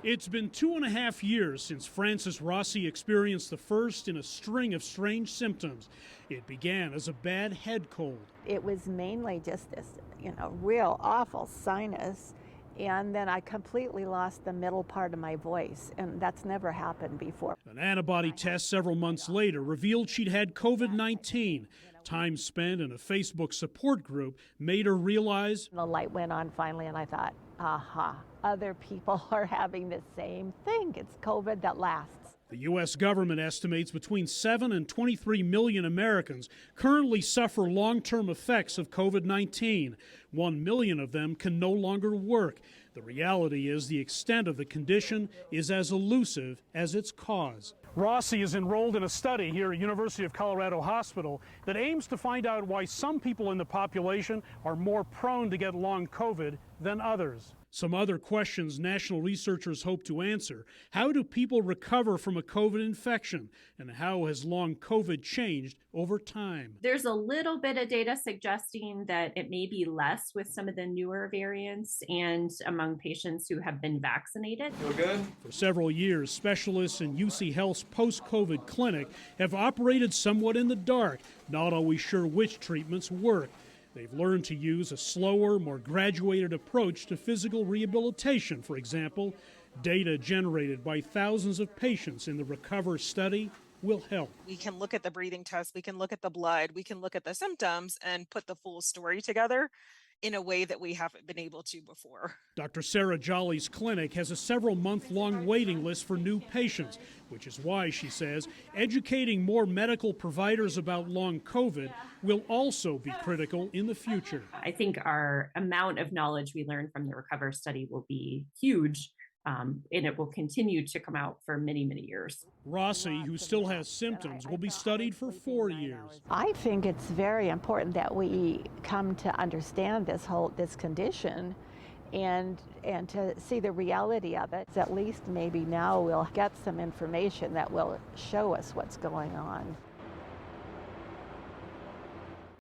It's been 2.5 years since Frances Rossi experienced the first in a string of strange symptoms. It began as a bad head cold. It was mainly just this, real awful sinus. And then I completely lost the middle part of my voice, and that's never happened before. An antibody test several months later revealed she'd had COVID-19. Time spent in a Facebook support group made her realize The light went on finally, and I thought, aha, other people are having the same thing. It's COVID that lasts. the U.S. government estimates between 7 and 23 million Americans currently suffer long-term effects of COVID-19. 1 million of them can no longer work. The reality is the extent of the condition is as elusive as its cause. Rossi is enrolled in a study here at University of Colorado Hospital that aims to find out why some people in the population are more prone to get long COVID than others. Some other questions national researchers hope to answer. How do people recover from a COVID infection? And how has long COVID changed over time? There's a little bit of data suggesting that it may be less with some of the newer variants and among patients who have been vaccinated. Feel good? For several years, specialists in UC Health's post-COVID clinic have operated somewhat in the dark, not always sure which treatments work. They've learned to use a slower, more graduated approach to physical rehabilitation, for example. Data generated by thousands of patients in the RECOVER study will help. We can look at the breathing test, we can look at the blood, we can look at the symptoms and put the full story together in a way that we haven't been able to before. Dr. Sarah Jolly's clinic has a several-month-long waiting list for new patients, which is why, she says, educating more medical providers about long COVID will also be critical in the future. I think our amount of knowledge we learn from the RECOVER study will be huge, and it will continue to come out for many, many years. Rossi, who still has symptoms, will be studied for 4 years. I think it's very important that we come to understand this condition and to see the reality of it. At least maybe now we'll get some information that will show us what's going on.